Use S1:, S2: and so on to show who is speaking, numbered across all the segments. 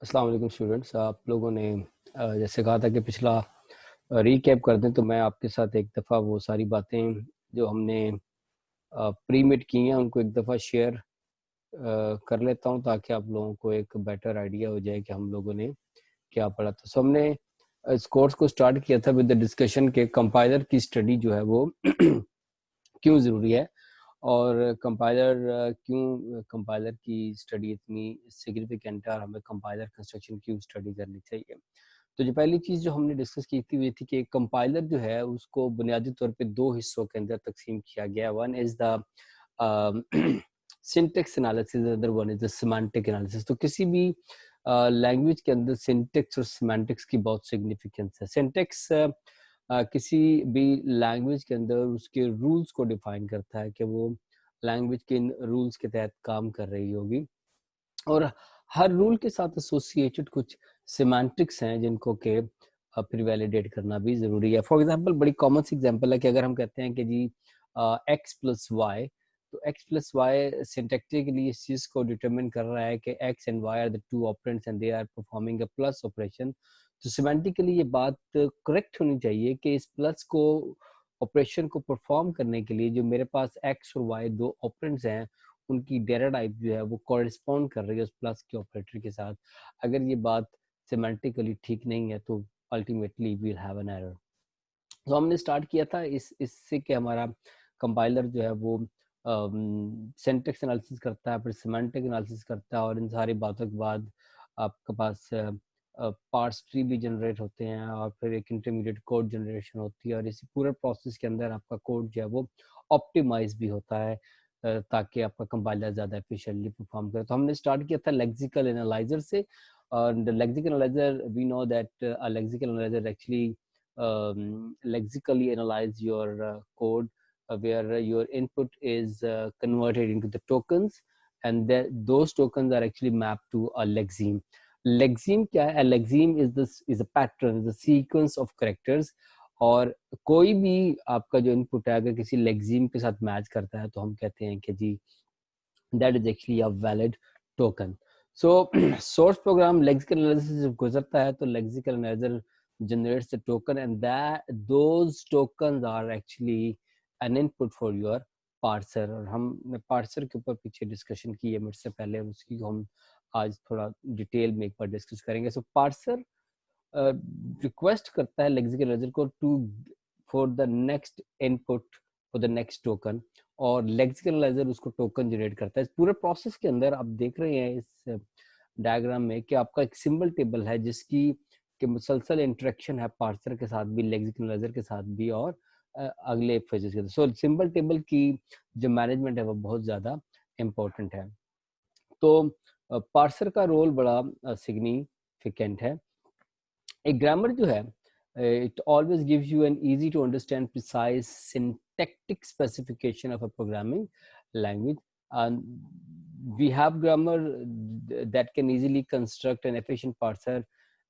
S1: अस्सलाम वालेकुम स्टूडेंट्स। आप लोगों ने जैसे कहा था कि पिछला रीकैप कर दें, तो मैं आपके साथ एक दफ़ा वो सारी बातें जो हमने प्री मिट की हैं उनको एक दफ़ा शेयर कर लेता हूं, ताकि आप लोगों को एक बेटर आइडिया हो जाए कि हम लोगों ने क्या पढ़ा था। सो हमने इस कोर्स को स्टार्ट किया था विद द डिस्कशन के कंपाइलर की स्टडी जो है वो क्यों ज़रूरी है, और कंपाइलर की स्टडी इतनी सिग्निफिकेंट है, और हमें कंपाइलर कंस्ट्रक्शन क्यों स्टडी करनी चाहिए। तो जो पहली चीज़ जो हमने डिस्कस की थी वो थी कि कंपाइलर जो है उसको बुनियादी तौर पे दो हिस्सों के अंदर तकसीम किया गया। One is the syntax analysis, other one is the semantic analysis. तो किसी भी लैंग्वेज के अंदर सिंटेक्स और सिमेंटिक्स की बहुत सिग्निफिकेंस है। सिंटेक्स किसी भी लैंग्वेज के अंदर उसके रूल्स को डिफाइन करता है कि वो लैंग्वेज किन रूल्स के तहत काम कर रही होगी, और हर रूल के साथ एसोसिएटेड कुछ सिमेंटिक्स हैं जिनको के फिर वैलिडेट करना भी ज़रूरी है। फॉर एग्जांपल, बड़ी कॉमन सी एग्जांपल है कि अगर हम कहते हैं कि जी x प्लस वाई, तो x प्लस वाई सिंटैक्टिकली इस चीज़ को डिटरमिन कर रहा है कि x and y are the two operands and they are performing a plus operation. तो सिमेंटिकली ये बात करेक्ट होनी चाहिए कि इस प्लस को ऑपरेशन को परफॉर्म करने के लिए जो मेरे पास x और y दो ऑपरेंड्स हैं, उनकी डेटा टाइप जो है वो कॉरेस्पॉन्ड कर रही है उस प्लस के ऑपरेटर के साथ। अगर ये बात सिमेंटिकली ठीक नहीं है तो ultimately we will have an error. तो हमने स्टार्ट किया था इससे कि हमारा कंपाइलर जो है वो सिंटैक्स एनालिसिस करता है, फिर सिमेंटिक एनालिसिस करता है, और इन सारी बातों के बाद आपके पास पार्स ट्री भी जनरेट होते हैं, और फिर एक इंटरमीडिएट कोड जनरेशन होती है, और इसी पूरे प्रोसेस के अंदर आपका कोड जो है वो ऑप्टिमाइज भी होता है ताकि आपका कंपाइलर ज़्यादा एफिशिएंटली परफॉर्म करे। तो हमने स्टार्ट किया था लेक्सिकल एनालाइजर से, और the lexical analyzer we know that a lexical analyzer actually lexically analyze your code, where your input is converted into the tokens, and those tokens are actually mapped to a lexeme. Lexeme क्या है? A lexeme is a pattern, is a sequence of characters, और कोई भी आपका जो input है अगर किसी लेक्सीम के साथ मैच करता है तो हम कहते हैं कि जी that is actually a valid token. So source program lexical analysis से गुजरता है तो lexical analyzer generates the token, and that those tokens are actually an input for your parser। और हमने parser के ऊपर पीछे डिस्कशन की है मुझसे पहले, उसकी हम आज थोड़ा डिटेल में एक बार डिस्कस करेंगे। सो parser रिक्वेस्ट करता है लेक्सिकल एनालाइजर को to for the next input for the next token, और लेक्सिकल एनालाइजर उसको टोकन जनरेट करता है। इस पूरे प्रोसेस के अंदर आप देख रहे हैं इस डायग्राम में कि आपका एक सिंबल टेबल है जिसकी कि मुसलसल इंटरेक्शन है पार्सर के साथ भी, लेक्सिकल एनालाइजर के साथ भी, और अगले फेजेस के। सो सिंबल टेबल की जो मैनेजमेंट है वो बहुत ज़्यादा इम्पोर्टेंट है। तो पार्सर का रोल बड़ा सिग्निफिकेंट है। एक ग्रामर जो है it always gives you an easy to understand precise syntactic specification of a programming language, and we have grammar that can easily construct an efficient parser,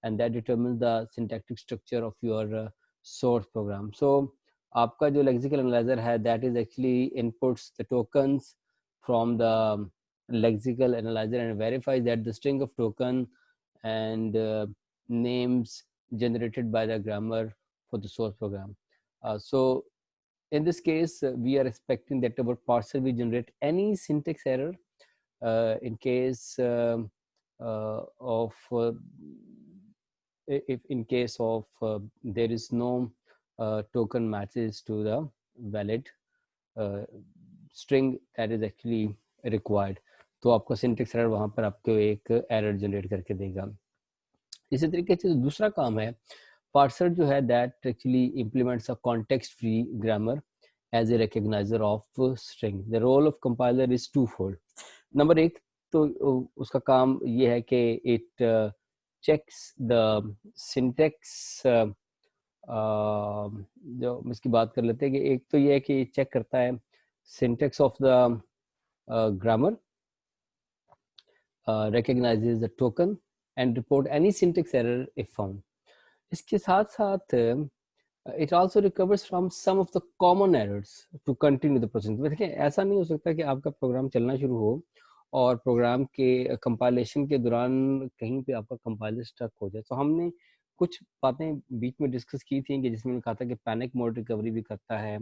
S1: and that determines the syntactic structure of your source program. So आपका जो lexical analyzer है that is actually inputs the tokens from the lexical analyzer and verifies that the string of token and names generated by the grammar for the source program. So in this case, we are expecting that our parser will generate any syntax error in case of if in case of there is no token matches to the valid string that is actually required, तो आपको syntax error वहां पर आपको एक error generate करके देगा। इसी तरीके से दूसरा काम है पार्सर जो है that actually implements a context free grammar as a recogniser of string. The role of compiler is twofold. Number एक तो उसका काम ये है कि इट चेक्स द सिंटेक्स। जो हम इसकी बात कर लेते हैं कि एक तो ये है कि चेक करता है syntax of the grammar, recognizes the token and report any syntax error if found. इसके साथ साथ it also recovers from some of the common errors to continue the process। देखिए ऐसा नहीं हो सकता कि आपका प्रोग्राम चलना शुरू हो और प्रोग्राम के कंपाइलेशन के दौरान कहीं पे आपका कंपाइलर स्टक हो जाए। तो हमने कुछ बातें बीच में डिस्कस की थी कि जिसमें कहा था कि पैनिक मोड रिकवरी भी करता है,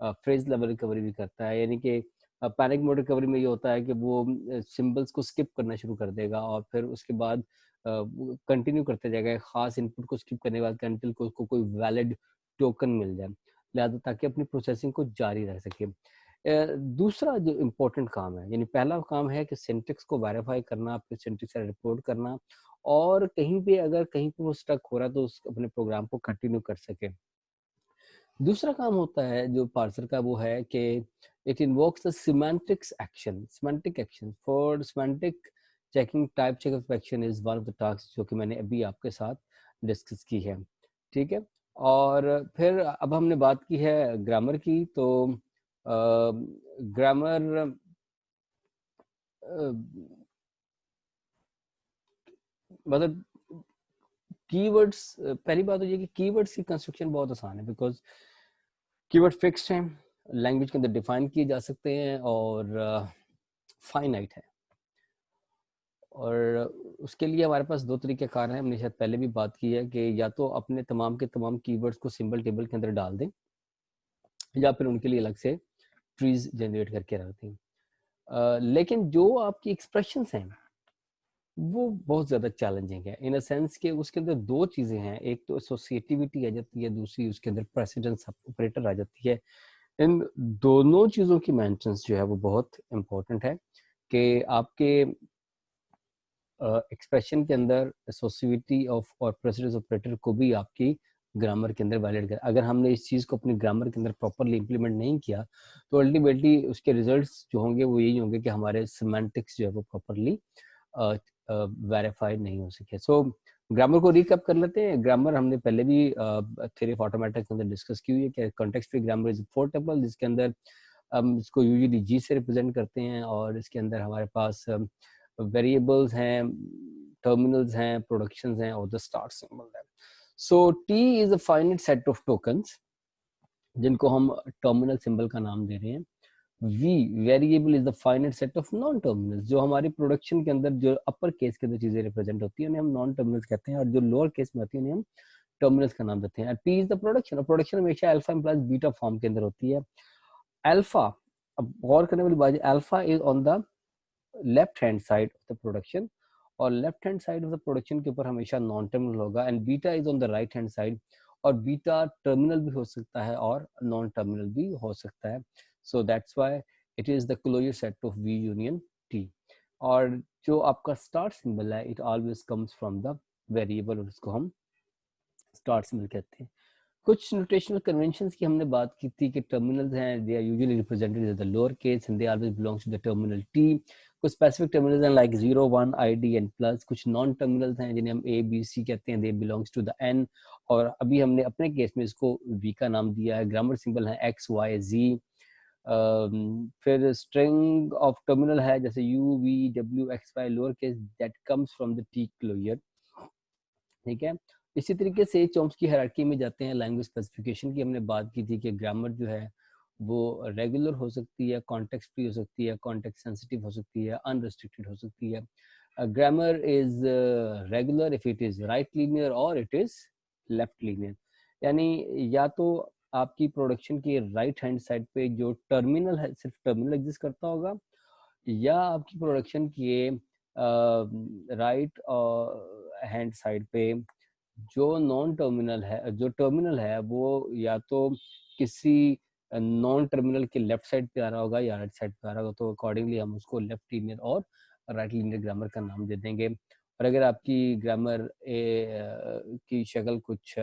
S1: फ्रेज लेवल रिकवरी भी करता है। यानी कि पैनिक मोड रिकवरी में ये होता है कि वो सिंबल्स को स्किप करना शुरू कर देगा और फिर उसके बाद कंटिन्यू करते जाएगा खास इनपुट को स्किप करने के बाद अंटिल को उसको कोई वैलिड टोकन मिल जाए, लिहाजा ताकि अपनी प्रोसेसिंग को जारी रह सके। दूसरा जो इम्पोर्टेंट काम है, यानी पहला काम है कि सिंटेक्स को वेरीफाई करना, फिर सिंटेक्स से रिपोर्ट करना, और कहीं पे अगर कहीं पे वो स्टक हो रहा है तो उस अपने प्रोग्राम को कंटिन्यू कर सके। दूसरा काम होता है जो पार्सर का, वो है कि it invokes the semantic action for semantic checking. Type check of action is one of the task जो कि मैंने अभी आपके साथ डिस्कस की है, ठीक है। और फिर अब हमने बात की है ग्रामर की, तो ग्रामर मतलब कीवर्ड्स, पहली बात तो ये कि कीवर्ड्स की कंस्ट्रक्शन बहुत आसान है, बिकॉज कीवर्ड फिक्स्ड हैं, लैंग्वेज के अंदर डिफाइन किए जा सकते हैं और फाइनाइट है। और उसके लिए हमारे पास दो तरीके कार हैं, हमने शायद पहले भी बात की है कि या तो अपने तमाम के तमाम कीवर्ड्स को सिंबल टेबल के अंदर डाल दें, या फिर उनके लिए अलग से ट्रीज जनरेट करके रख दें। लेकिन जो आपकी एक्सप्रेशंस हैं वो बहुत ज़्यादा चैलेंजिंग है, इन अ सेंस कि उसके अंदर दो चीज़ें हैं, एक तो एसोसिएटिविटी आ जाती है, दूसरी उसके अंदर प्रेसिडेंस ऑपरेटर आ जाती है। इन दोनों चीज़ों की मेंशंस जो है वो बहुत इम्पोर्टेंट है कि आपके एक्सप्रेशन के अंदर एसोसिएटिविटी ऑफ और प्रेसिडेंस ऑपरेटर को भी आपकी ग्रामर के अंदर वैलिड कर। अगर हमने इस चीज़ को अपनी ग्रामर के अंदर प्रॉपरली इंप्लीमेंट नहीं किया तो अल्टीमेटली उसके रिजल्ट्स जो होंगे वो यही होंगे कि हमारे सिमेंटिक्स जो है वो प्रॉपरली वेरीफाइड नहीं हो सके। सो ग्रामर को रिकैप कर लेते हैं। ग्रामर हमने पहले भी थ्योरी ऑफ ऑटोमेटा के अंदर डिस्कस की हुई है कि context free grammar is four tuple, जिसके अंदर हम इसको यूजुअली जी से रिप्रेजेंट करते हैं, और इसके अंदर हमारे पास वेरिएबल्स हैं, टर्मिनल्स हैं, प्रोडक्शंस हैं और द स्टार्ट सिंबल है। So T is a finite set of tokens जिनको हम टर्मिनल सिंबल का नाम दे रहे हैं। V variable is the finite set of non terminals, जो हमारी प्रोडक्शन के अंदर जो अपर केस के अंदर चीजें रिप्रेजेंट होती है उन्हें हम नॉन टर्मिनल्स कहते हैं, और जो लोअर केस में होती है उन्हें हम टर्मिनल्स का नाम देते हैं। P इज द प्रोडक्शन, और प्रोडक्शन हमेशा अल्फा प्लस बीटा फॉर्म के अंदर होती है। अल्फा, अब गौर करने वाली बात है, alpha is on the left hand side of the production, और left hand side of the production के ऊपर हमेशा नॉन टर्मिनल होगा, and beta is on the right hand side, और बीटा टर्मिनल भी हो सकता है और नॉन टर्मिनल भी हो सकता है। So that's why it is the closure set of V union T। और जो आपका स्टार्ट सिंबल है it always comes from the variable, और इसको हम स्टार्ट सिंबल कहते हैं। कुछ नोटेशनल कन्वेंशंस की हमने बात की थी कि टर्मिनल्स हैं, they are usually represented as the lower case and they always belongs to the terminal T. कुछ स्पेसिफिक टर्मिनल्स हैं लाइक 0 1 ID एंड प्लस। कुछ नॉन टर्मिनल्स हैं जिन्हें हम A B C कहते हैं, they belongs to the N, और अभी हमने अपने केस में इसको V का नाम दिया है। ग्रामर सिंबल है X Y Z। फिर स्ट्रिंग ऑफ टर्मिनल है जैसे U V W X Y lower case, that comes from the T closure, ठीक है। इसी तरीके से चॉम्स्की हायरार्की में जाते हैं। लैंग्वेज स्पेसिफिकेशन की हमने बात की थी कि ग्रामर जो है वो रेगुलर हो सकती है, कॉन्टेक्स्ट फ्री हो सकती है, कॉन्टेक्स्ट सेंसिटिव हो सकती है, अनरिस्ट्रिक्टेड हो सकती है। Grammar is regular if it is right linear और इट इज लेफ्ट लीनियर, यानी या तो आपकी प्रोडक्शन की राइट हैंड साइड पे जो टर्मिनल है सिर्फ टर्मिनल एग्जिस्ट करता होगा, या आपकी प्रोडक्शन के राइट हैंड साइड पे जो नॉन टर्मिनल है, जो टर्मिनल है वो या तो किसी नॉन टर्मिनल के लेफ्ट साइड पे आ रहा होगा या राइट साइड पे आ रहा होगा, तो अकॉर्डिंगली हम उसको लेफ्ट लीनियर और राइट लीनियर ग्रामर का नाम दे देंगे। और अगर आपकी ग्रामर की शक्ल कुछ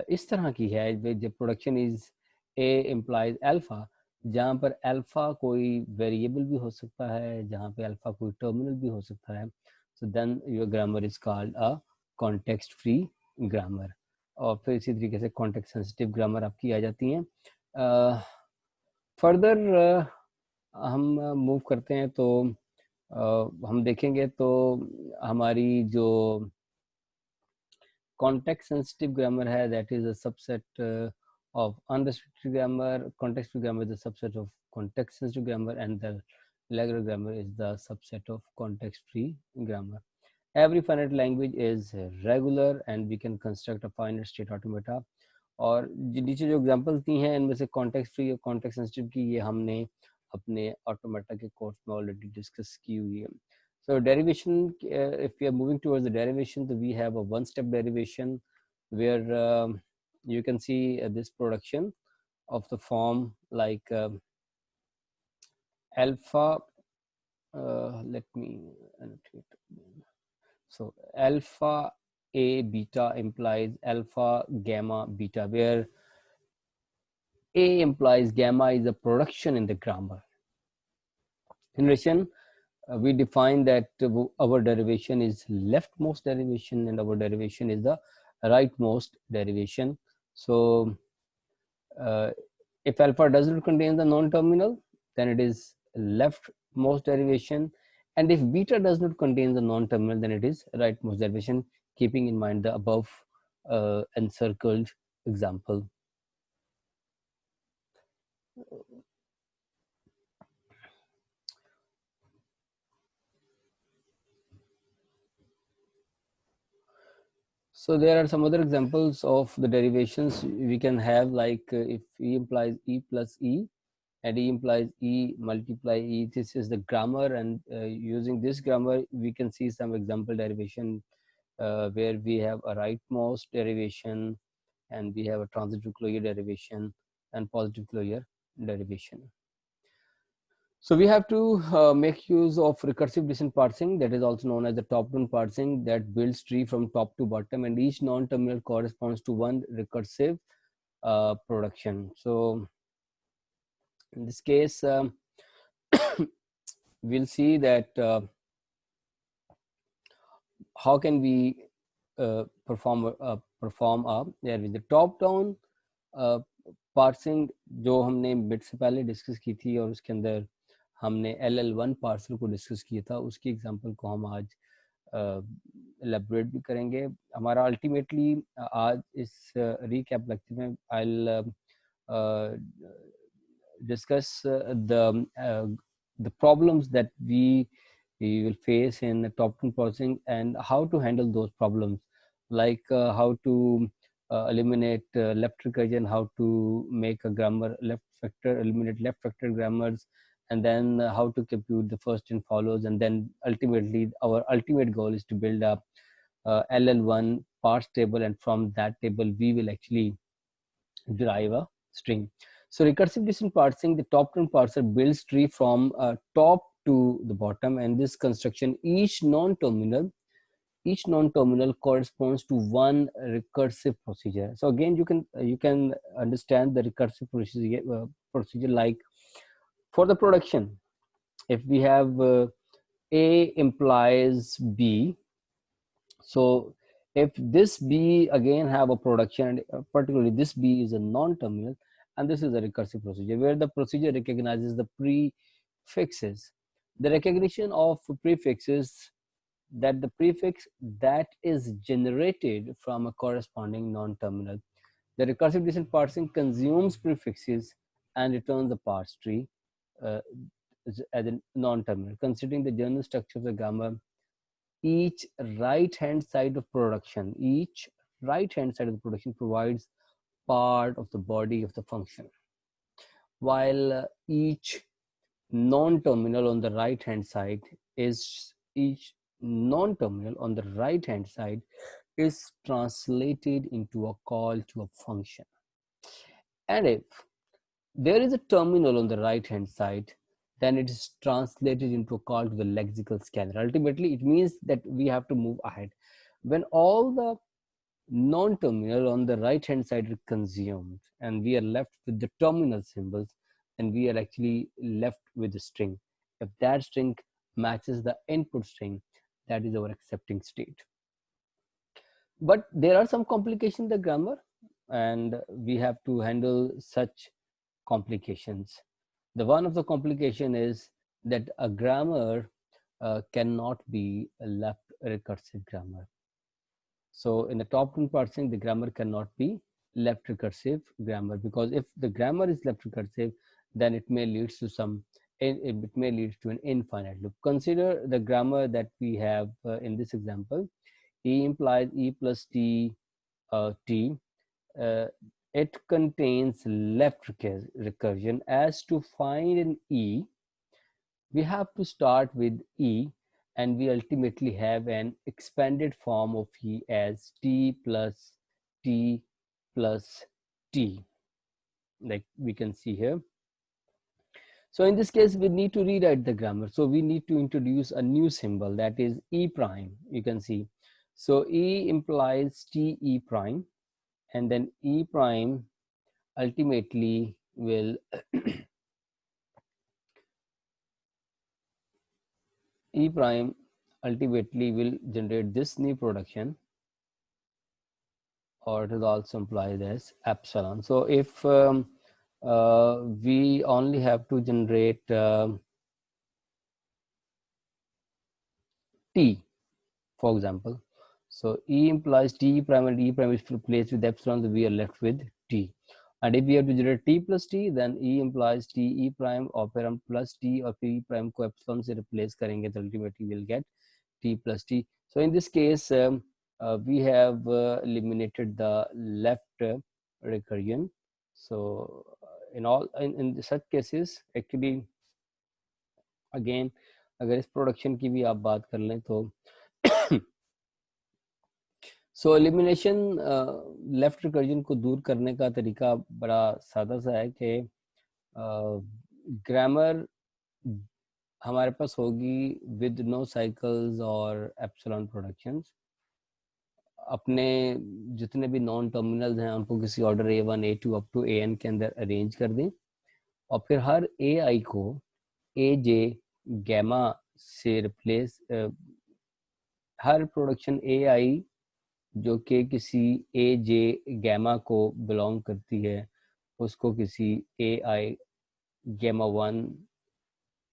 S1: इस तरह की है, जब production is a implies alpha, जहाँ पर अल्फा कोई वेरिएबल भी हो सकता है, जहाँ पे अल्फा कोई टर्मिनल भी हो सकता है, so then your grammar is called a context free grammar. और फिर इसी तरीके से कॉन्टेक्स्ट सेंसिटिव ग्रामर आपकी आ जाती हैं। फर्दर हम मूव करते हैं तो हम देखेंगे तो हमारी जो context sensitive grammar है, that is a subset of unrestricted grammar. Context free grammar is a subset of context sensitive grammar, and the Regular grammar is the subset of context-free grammar. Every finite language is regular and we can construct a finite state automata. और नीचे जो examples दी हैं इनमें से context free और context sensitive की ये हमने अपने ऑटोमेटा के कोर्स में ऑलरेडी डिस्कस की हुई है. So derivation, if we are moving towards the derivation, so we have a one-step derivation where you can see this production of the form like alpha. Let me annotate. So alpha A beta implies alpha gamma beta, where A implies gamma is a production in the grammar. In addition, we define that our derivation is leftmost derivation and our derivation is the rightmost derivation. So if alpha does not contain the non-terminal, then it is leftmost derivation, and if beta does not contain the non-terminal, then it is rightmost derivation, keeping in mind the above encircled example. So there are some other examples of the derivations we can have, like if E implies E plus E and E implies E multiply E, this is the grammar, and using this grammar we can see some example derivation where we have a rightmost derivation and we have a transitive closure derivation and positive closure derivation. So we have to make use of recursive descent parsing, that is also known as the top-down parsing, that builds tree from top to bottom, and each non-terminal corresponds to one recursive production. So in this case, we'll see that how can we perform there with the top-down parsing जो हमने bit से पहले discuss की थी और उसके अंदर हमने LL1 पार्सल को डिस्कस किया था, उसकी एग्जांपल को हम आज एलैबोरेट भी करेंगे. हमारा अल्टीमेटली आज इस रीकैप लेक्चर में I will discuss the problems that we will face in the top-down parsing and how to handle those problems, like how to eliminate left recursion, how to make a grammar left factor, eliminate left factor grammars, and then how to compute the first and follows, and then ultimately our ultimate goal is to build up LL1 parse table, and from that table we will actually derive a string. So recursive descent parsing, the top-down parser builds tree from top to the bottom, and this construction, each non-terminal corresponds to one recursive procedure. So again, you can understand the recursive procedure like for the production. If we have A implies B, so if this B again have a production, and particularly this B is a non-terminal, and this is a recursive procedure where the procedure recognizes the prefixes. The recognition of prefixes, that the prefix that is generated from a corresponding non-terminal. The recursive descent parsing consumes prefixes and returns the parse tree as a non-terminal. Considering the general structure of the grammar, each right-hand side of production provides part of the body of the function, while each non-terminal on the right-hand side is translated into a call to a function. And if there is a terminal on the right-hand side, then it is translated into a call to the lexical scanner. Ultimately, it means that we have to move ahead. When all the non-terminal on the right-hand side are consumed and we are left with the terminal symbols, and we are actually left with a string. If that string matches the input string, that is our accepting state. But there are some complications in the grammar, and we have to handle such complications. The one of the complication is that a grammar cannot be a left recursive grammar. So in the top-down parsing, the grammar cannot be left recursive grammar, because if the grammar is left recursive, then it may lead to some it may lead to an infinite loop. Consider the grammar that we have in this example. E implies E plus T T. It contains left recursion. As to find an E, we have to start with E, and we ultimately have an expanded form of E as T plus T plus T, like we can see here. So in this case, we need to rewrite the grammar. So we need to introduce a new symbol, that is E prime, you can see. So E implies T E prime, and then E prime ultimately will E prime ultimately will generate this new production, or it is also implied as epsilon. So if we only have to generate T, for example, so E implies T prime and E prime is replaced with epsilon, so we are left with T. And if we have to generate T plus T, then E implies T E prime, और फिर हम plus T और P prime को epsilon से replace करेंगे, तो ultimately we'll get T plus T. So in this case, we have eliminated the left recursion. So in such cases, actually again, अगर इस प्रोडक्शन की भी आप बात कर लें तो सो एलिमिनेशन लेफ्ट रिकर्जन को दूर करने का तरीका बड़ा सादा सा है कि ग्रामर हमारे पास होगी विद नो साइकिल्स और एप्सिलॉन प्रोडक्शंस. अपने जितने भी नॉन टर्मिनल्स हैं उनको किसी order A1 A2 up to AN के अंदर अरेंज कर दें, और फिर हर AI को AJ गैमा से रिप्लेस, हर प्रोडक्शन AI जो कि किसी AJ गैमा को बिलोंग करती है, उसको किसी AI गैमा 1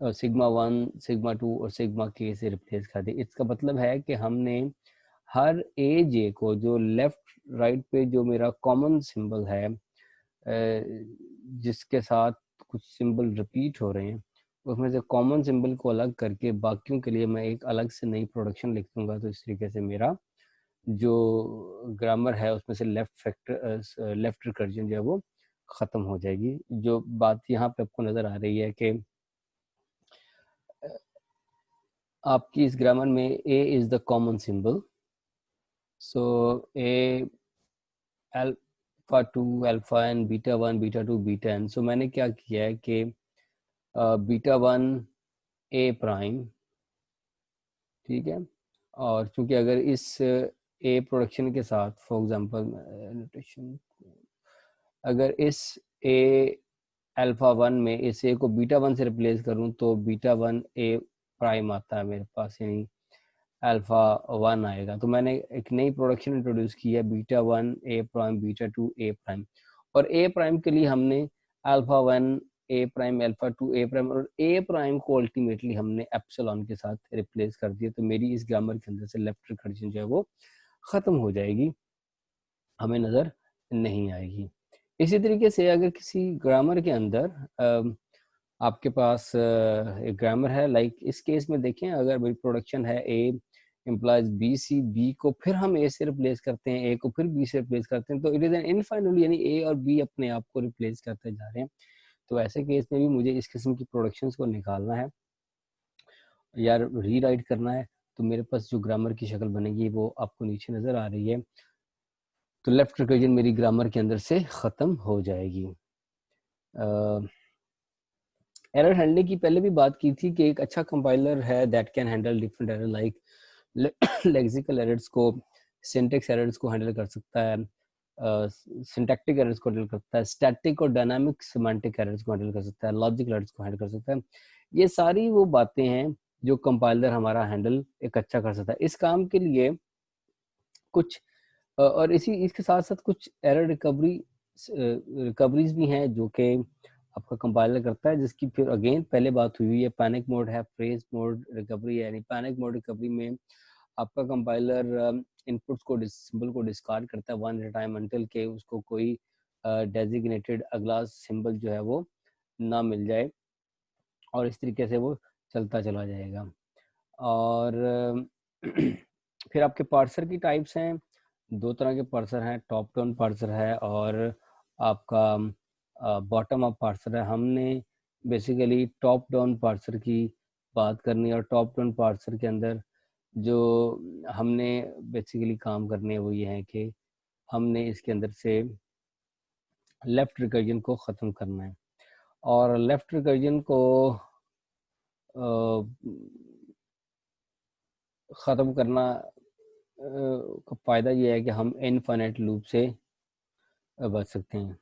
S1: और सिग्मा 1 सिग्मा 2 और सिग्मा K से रिप्लेस कर दे. इसका मतलब है कि हमने हर AJ को, जो लेफ्ट राइट पे जो मेरा कॉमन सिंबल है जिसके साथ कुछ सिंबल रिपीट हो रहे हैं, उसमें से कॉमन सिंबल को अलग करके बाकियों के लिए मैं एक अलग से नई प्रोडक्शन लिख दूंगा. तो इस तरीके से मेरा जो ग्रामर है उसमें से लेफ्ट रिकर्जन जो है वो ख़त्म हो जाएगी. जो बात यहाँ पे आपको नज़र आ रही है कि आपकी इस ग्रामर में A is the common symbol. So A alpha 2 alpha n beta 1 beta 2 beta n. So मैंने क्या किया है कि बीटा 1 A प्राइम, ठीक है, और चूंकि अगर इस A प्रोडक्शन के साथ फॉर एग्जांपल नोटेशन, अगर इस A अल्फा 1 में इस A को बीटा 1 से रिप्लेस करूं तो बीटा 1 A प्राइम आता है मेरे पास, यानी अल्फा 1 आएगा. तो मैंने एक नई प्रोडक्शन इंट्रोड्यूस की है, beta 1 A prime beta 2 A prime, और A प्राइम के लिए हमने alpha 1 A prime alpha 2 A prime और A प्राइम को अल्टीमेटली हमने एप्सिलॉन के साथ रिप्लेस कर दिया. तो मेरी इस ग्रामर के अंदर से लेफ्ट रिकर्जन जो है वो ख़त्म हो जाएगी, हमें नज़र नहीं आएगी. इसी तरीके से अगर किसी ग्रामर के अंदर आपके पास एक ग्रामर है, लाइक इस केस में देखें, अगर मेरी प्रोडक्शन है A implies B C, B को फिर हम A से रिप्लेस करते हैं, A को फिर B से रिप्लेस करते हैं, तो इट इज़ एन इनफाइनाइट, यानी A और B अपने आप को रिप्लेस करते जा रहे हैं. तो ऐसे केस में भी मुझे इस किस्म की प्रोडक्शंस को निकालना है या रीराइट करना है, तो मेरे पास जो ग्रामर की शक्ल बनेगी वो आपको नीचे नज़र आ रही है. तो लेफ्ट रिकर्जन मेरी ग्रामर के अंदर से ख़त्म हो जाएगी. एरर हैंडलिंग की पहले भी बात की थी कि एक अच्छा कंपाइलर है that can handle different error, like lexical errors को, सिंटेक्स एरर्स को हैंडल कर सकता है, सिंटैक्टिक एरर्स को हैंडल करता है, स्टैटिक और डायनामिक सिमेंटिक एरर्स को हैंडल कर सकता है, लॉजिकल एरर्स को हैंडल कर सकता है. ये सारी वो बातें हैं जो कंपाइलर हमारा हैंडल एक अच्छा कर सकता है. इस काम के लिए कुछ और इसके साथ साथ कुछ एरर रिकवरीज भी हैं जो कि आपका कंपाइलर करता है, जिसकी फिर अगेन पहले बात हुई है. पैनिक मोड है, फ्रेज मोड रिकवरी है. यानी पैनिक मोड रिकवरी में आपका कंपाइलर इनपुट्स को सिंबल को डिस्कार्ड करता है वन एट टाइम अंटिल के उसको कोई डेजिग्नेटेड अगला सिंबल जो है वो ना मिल जाए. और इस तरीके से वो चलता चला जाएगा। और फिर आपके पार्सर की टाइप्स हैं, 2 तरह के पार्सर हैं, टॉप डाउन पार्सर है और आपका बॉटम अप पार्सर है। हमने बेसिकली टॉप डाउन पार्सर की बात करनी है, और टॉप डाउन पार्सर के अंदर जो हमने बेसिकली काम करने हैं वो ये है कि हमने इसके अंदर से लेफ्ट रिकर्जन को ख़त्म करना है। और लेफ्ट रिकर्जन को ख़त्म करना का फ़ायदा ये है कि हम इनफाइनाइट लूप से बच सकते हैं।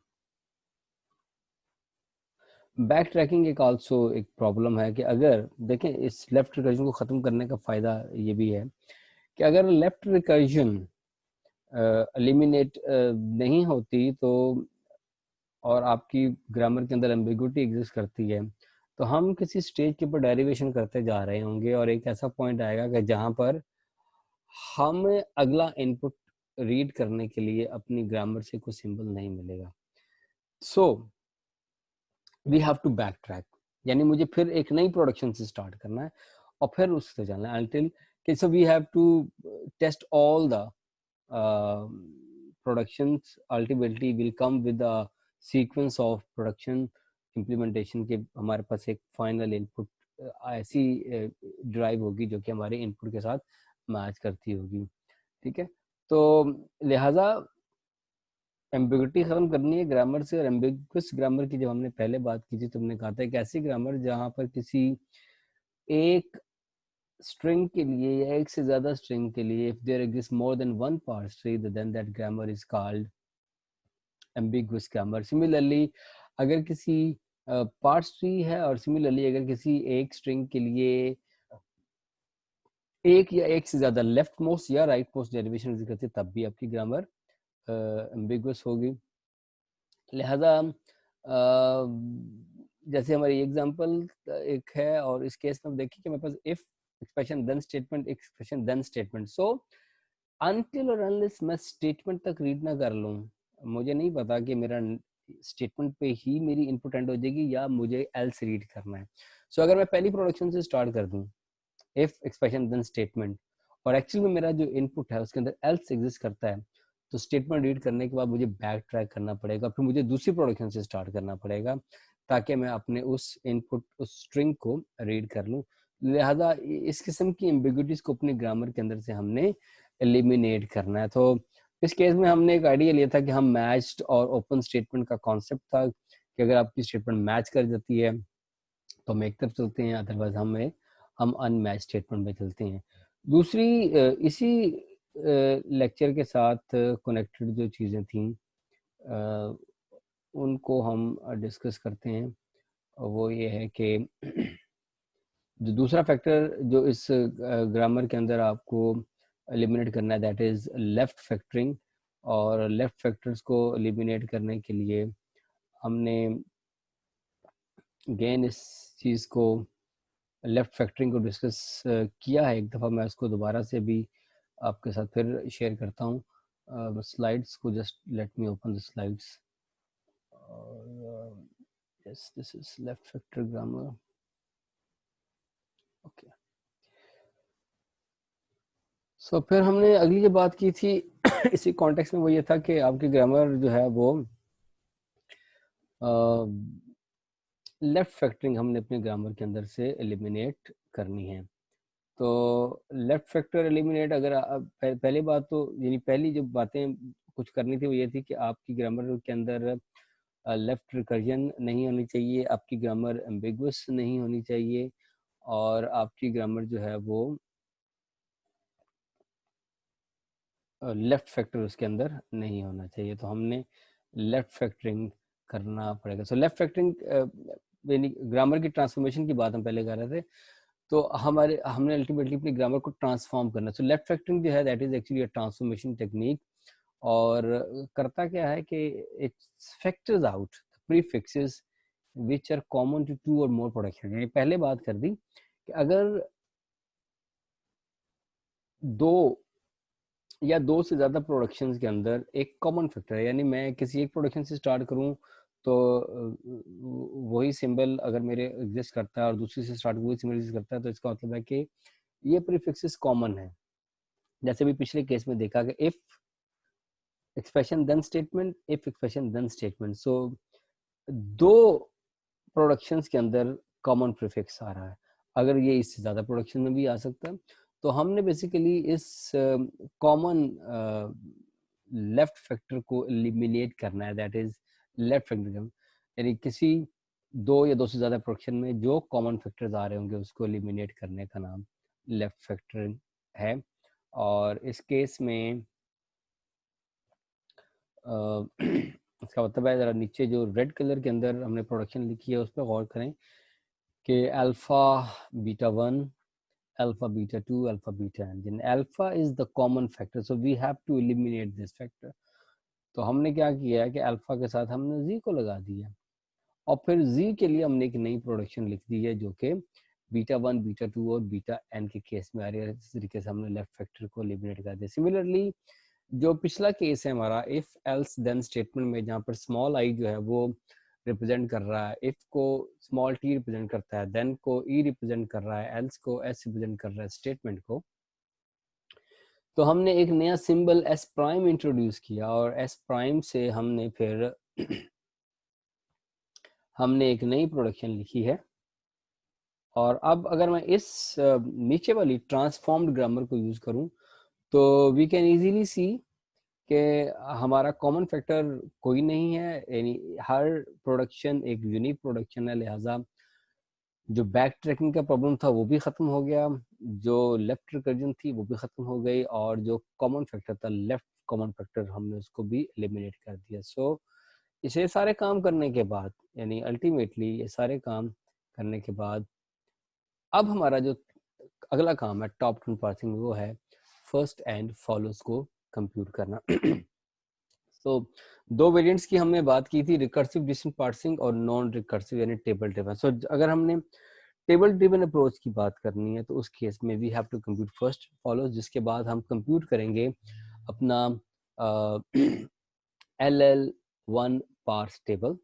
S1: बैक ट्रैकिंग एक आल्सो एक प्रॉब्लम है कि अगर देखें इस लेफ्ट रिकर्जन को ख़त्म करने का फ़ायदा ये भी है कि अगर लेफ्ट रिकर्जन एलिमिनेट नहीं होती तो, और आपकी ग्रामर के अंदर एम्बिगुइटी एग्जिस्ट करती है, तो हम किसी स्टेज के ऊपर डेरिवेशन करते जा रहे होंगे और एक ऐसा पॉइंट आएगा कि जहाँ पर हमें अगला इनपुट रीड करने के लिए अपनी ग्रामर से कोई सिंबल नहीं मिलेगा। So we have to back track, यानी मुझे फिर एक नई प्रोडक्शन से स्टार्ट करना है और फिर उससे जाना है until कि so we have to test all the productions ultimately will come with a sequence of production implementation के हमारे पास एक फाइनल इनपुट ऐसी ड्राइव होगी जो कि हमारे इनपुट के साथ मैच करती होगी। ठीक है, तो लिहाजा एम्बिग्युइटी खत्म करनी है ग्रामर से। और एम्बिगुअस ग्रामर की जब हमने पहले बात की थी तो हमने कहा था एक ऐसी ग्रामर जहां पर किसी एक स्ट्रिंग के लिए या एक से ज्यादा स्ट्रिंग के लिए if there exist more than one parse tree then that grammar is called ambiguous grammar. Similarly अगर किसी पार्स ट्री है और सिमिलरली अगर किसी एक स्ट्रिंग के लिए एक या एक से ज्यादा लेफ्ट मोस्ट या राइट मोस्ट डेरिवेशन करती है तब भी आपकी ग्रामर एम्बिगुअस होगी। लिहाजा जैसे हमारी एग्जांपल एक है और इस केस में देखिए कि मेरे पास if expression then statement expression then statement. So until और अनलेस मैं स्टेटमेंट तक रीड ना कर लूँ मुझे नहीं पता कि मेरा स्टेटमेंट पे ही मेरी इनपुट एंड हो जाएगी या मुझे एल्स रीड करना है। सो अगर मैं पहली प्रोडक्शन से स्टार्ट कर दूँ इफ एक्सप्रेशन देन स्टेटमेंट और एक्चुअली में मेरा जो इनपुट है उसके अंदर एल्स एग्जिस्ट करता है, तो स्टेटमेंट रीड करने के बाद मुझे बैक ट्रैक करना पड़ेगा, फिर मुझे दूसरी प्रोडक्शन से स्टार्ट करना पड़ेगा ताकि मैं अपने उस इनपुट उस स्ट्रिंग को रीड कर लूँ। लिहाजा इस किस्म की एम्बिग्युइटीज को अपने ग्रामर के अंदर से हमने एलिमिनेट करना है। तो इस केस में हमने एक आइडिया लिया था कि हम मैच्ड और ओपन स्टेटमेंट का कॉन्सेप्ट था कि अगर आपकी स्टेटमेंट मैच कर जाती है तो हम एक तरफ चलते हैं, अदरवाइज हम अनमैच स्टेटमेंट में चलते हैं। दूसरी इसी लेक्चर के साथ कनेक्टेड जो चीज़ें थी उनको हम डिस्कस करते हैं। वो ये है कि जो दूसरा फैक्टर जो इस ग्रामर के अंदर आपको एलिमिनेट करना है दैट इज़ लेफ्ट फैक्टरिंग। और लेफ्ट फैक्टर्स को एलिमिनेट करने के लिए हमने अगेन इस चीज़ को लेफ्ट फैक्टरिंग को डिस्कस किया है एक दफ़ा। मैं उसको दोबारा से भी आपके साथ फिर शेयर करता हूँ स्लाइड्स को। Just let me open the slides. Yes this is left factor grammar. Okay, so फिर हमने अगली जो बात की थी इसी कॉन्टेक्स्ट में वो ये था कि आपकी ग्रामर जो है वो लेफ्ट फैक्टरिंग हमने अपने ग्रामर के अंदर से एलिमिनेट करनी है। तो लेफ्ट फैक्टर एलिमिनेट अगर पहली बात तो यानी पहली जो बातें कुछ करनी थी वो ये थी कि आपकी ग्रामर के अंदर लेफ्ट रिकर्जन नहीं होनी चाहिए, आपकी ग्रामर एम्बिगुअस नहीं होनी चाहिए और आपकी ग्रामर जो है वो लेफ्ट फैक्टर उसके अंदर नहीं होना चाहिए। तो हमने लेफ्ट फैक्टरिंग करना पड़ेगा। सो लेफ्ट फैक्टरिंग यानी ग्रामर की ट्रांसफॉर्मेशन की बात हम पहले कर रहे थे, तो हमने अल्टीमेटली अपनी ग्रामर को ट्रांसफॉर्म करना। सो लेफ्ट फैक्टरिंग जो है that is actually a transformation technique. और करता क्या है कि it factors out prefixes which are common to two or more production. यानी पहले बात कर दी कि अगर दो या दो से ज़्यादा प्रोडक्शंस के अंदर एक कॉमन फैक्टर है, यानी मैं किसी एक प्रोडक्शन से स्टार्ट करूं तो वही सिंबल अगर मेरे एग्जिस्ट करता है और दूसरी से स्टार्ट वही सिंबल एग्जिस्ट करता है, तो इसका मतलब है कि ये प्रीफिक्सेस कॉमन है। जैसे भी पिछले केस में देखा कि if expression then statement, if expression then statement, so दो प्रोडक्शंस के अंदर कॉमन प्रीफिक्स आ रहा है। अगर ये इससे ज़्यादा प्रोडक्शन में भी आ सकता है, तो हमने बेसिकली इस कॉमन लेफ्ट फैक्टर को एलिमिनेट करना है, दैट इज लेफ्ट फैक्टर, यानी किसी दो या दो से ज़्यादा प्रोडक्शन में जो कॉमन फैक्टर्स आ रहे होंगे उसको एलिमिनेट करने का नाम लेफ्ट फैक्टर है। और इस केस में इसका मतलब है, ज़रा नीचे जो रेड कलर के अंदर हमने प्रोडक्शन लिखी है उस पर गौर करें कि alpha beta 1, alpha beta 2, alpha beta n, then alpha is the common factor, so we have to eliminate this factor. तो हमने क्या किया है कि अल्फा के साथ हमने z को लगा दिया और फिर z के लिए हमने एक नई प्रोडक्शन लिख दी है जो कि बीटा 1, बीटा 2 और बीटा n के केस में आ रही है। इस तरीके से हमने लेफ्ट फैक्टर को एलिमिनेट कर दिया। सिमिलरली जो पिछला केस है हमारा इफ एल्स देन स्टेटमेंट में, जहाँ पर स्मॉल आई जो है वो रिप्रेजेंट कर रहा है, इफ को स्मॉल टी रिप्रेजेंट करता है, देन को ई रिप्रेजेंट कर रहा है, एल्स को एस रिप्रेजेंट कर रहा है स्टेटमेंट को, तो हमने एक नया सिंबल एस प्राइम इंट्रोड्यूस किया और एस प्राइम से हमने फिर हमने एक नई प्रोडक्शन लिखी है। और अब अगर मैं इस नीचे वाली ट्रांसफॉर्म्ड ग्रामर को यूज करूं तो वी कैन इजीली सी कि हमारा कॉमन फैक्टर कोई नहीं है, यानी हर प्रोडक्शन एक यूनिक प्रोडक्शन है, लिहाजा जो बैक ट्रैकिंग का प्रॉब्लम था वो भी ख़त्म हो गया, जो लेफ्ट रिकर्जन थी वो भी ख़त्म हो गई, और जो कॉमन फैक्टर था लेफ्ट कॉमन फैक्टर हमने उसको भी एलिमिनेट कर दिया। सो इसे सारे काम करने के बाद, यानी अल्टीमेटली ये सारे काम करने के बाद अब हमारा जो अगला काम है टॉप 10 पार्सिंग, वो है फर्स्ट एंड फॉलोज को कंप्यूट करना। तो दो वेरिएंट्स की हमने बात की थी, रिकर्सिव डिस्टेंस पार्सिंग और नॉन रिकर्सिव यानी टेबल ड्रिवन। सो अगर हमने टेबल ड्रिवन अप्रोच की बात करनी है तो उस केस में we have to compute first follows, जिसके बाद हम कंप्यूट करेंगे अपना LL1 पार्स टेबल,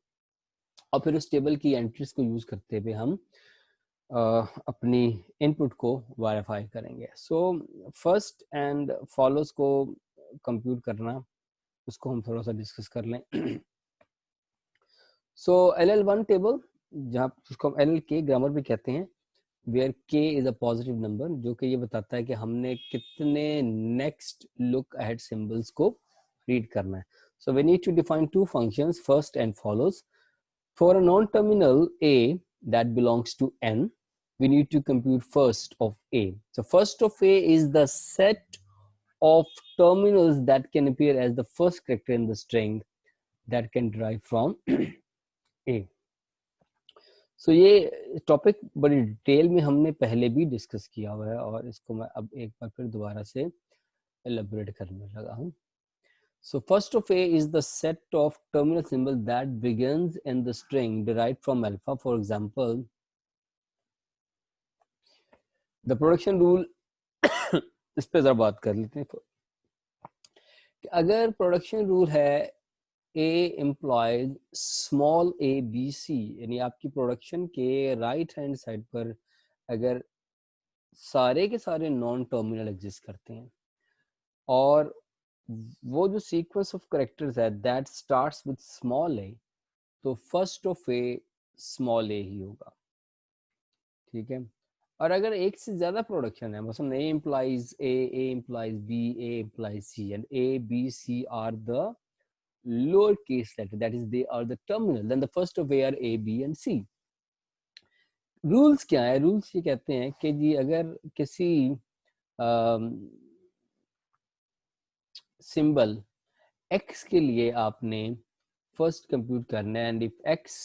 S1: और फिर उस टेबल की एंट्रीज को यूज करते हुए हम अपनी इनपुट को वेरीफाई करेंगे। सो फर्स्ट एंड फॉलोज को कंप्यूट करना, उसको हम थोड़ा सा डिस्कस कर लें। सो LL1 टेबल, जहाँ उसको हम LLK ग्रामर भी कहते हैं, where K is a positive number, जो कि ये बताता है कि हमने कितने नेक्स्ट लुक अहेड सिंबल्स को रीड करना है। So we need to define two functions, first and follows. For a non terminal A that belongs to n, we need to compute first of A. So first of A is the set of terminals that can appear as the first character in the string that can derive from A. So ये topic बड़ी detail में हमने पहले भी discuss किया हुआ है और इसको मैं अब एक बार फिर दोबारा से एलेबोरेट करने लगा हूँ। So first of A is the set of terminal symbols that begins in the string derived from alpha. For example, the production rule इस पे जरा बात कर लेते हैं कि अगर प्रोडक्शन रूल है A implies small a b c, यानी आपकी प्रोडक्शन के राइट हैंड साइड पर अगर सारे के सारे नॉन टर्मिनल एग्जिस्ट करते हैं और वो जो सीक्वेंस ऑफ करेक्टर्स है दैट स्टार्ट्स विद स्मॉल ए, तो फर्स्ट ऑफ ए स्मॉल ए ही होगा, ठीक है। और अगर एक से ज्यादा प्रोडक्शन है, मतलब A implies A implies B, A implies C, and A B C are the lowercase letter, that is they are the terminal, then the first of A are A, B and C. Rules क्या है? Rules ये कहते हैं कि जी अगर किसी symbol x के लिए आपने फर्स्ट कंप्यूट करना है, and if x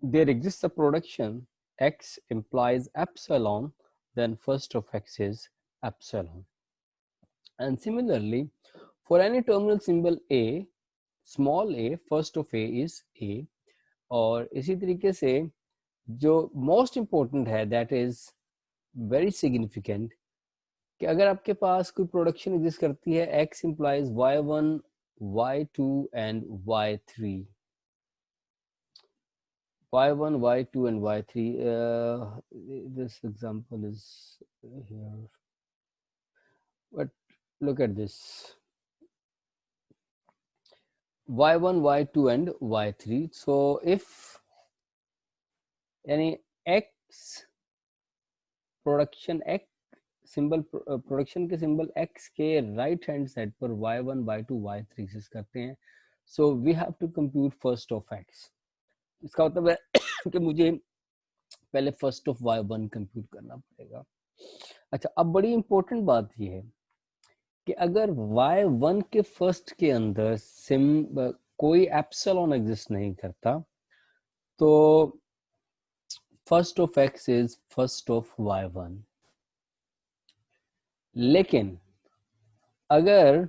S1: there exists a production x implies epsilon, then first of x is epsilon. And similarly for any terminal symbol A, small a, first of A is A. और इसी तरीके से जो most important है that is very significant कि अगर आपके पास कोई प्रोडक्शन एग्जिस्ट करती है x implies y1, y2 and y3, y1, y2 and y3. This example is here, but look at this, y1, y2 and y3. So if any x production x symbol production के symbol x के right hand side पर y1, y2, y3 exist करते हैं, so we have to compute first of x. इसका मतलब है कि मुझे पहले फर्स्ट ऑफ y1 कंप्यूट करना पड़ेगा. अच्छा, अब बड़ी इंपॉर्टेंट बात यह है कि अगर y1 के फर्स्ट के अंदर कोई एप्सिलॉन एग्जिस्ट नहीं करता, तो first of x is first of y1. लेकिन अगर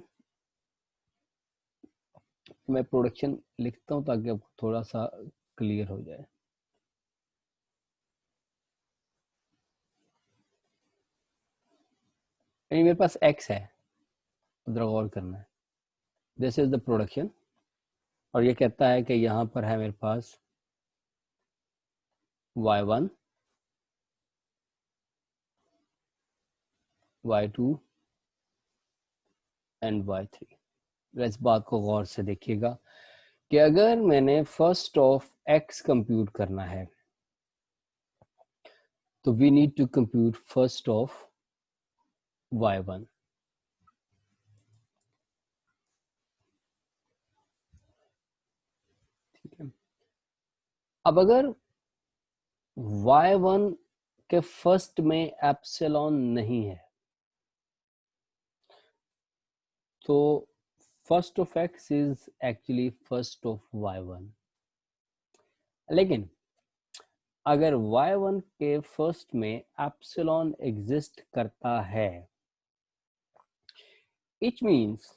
S1: मैं प्रोडक्शन लिखता हूं ताकि आपको थोड़ा सा क्लियर हो जाए, मेरे पास x है, उधर गौर करना है, दिस इज द प्रोडक्शन, और ये कहता है कि यहां पर है मेरे पास y1, y2 एंड y3. इस बात को गौर से देखिएगा कि अगर मैंने फर्स्ट ऑफ x कंप्यूट करना है तो we need to compute first of y1. ठीक है, अब अगर y1 के फर्स्ट में एप्सिलॉन नहीं है तो first of x is actually first of y1. लेकिन अगर y1 के फर्स्ट में एप्सिलॉन एग्जिस्ट करता है, इट मीन्स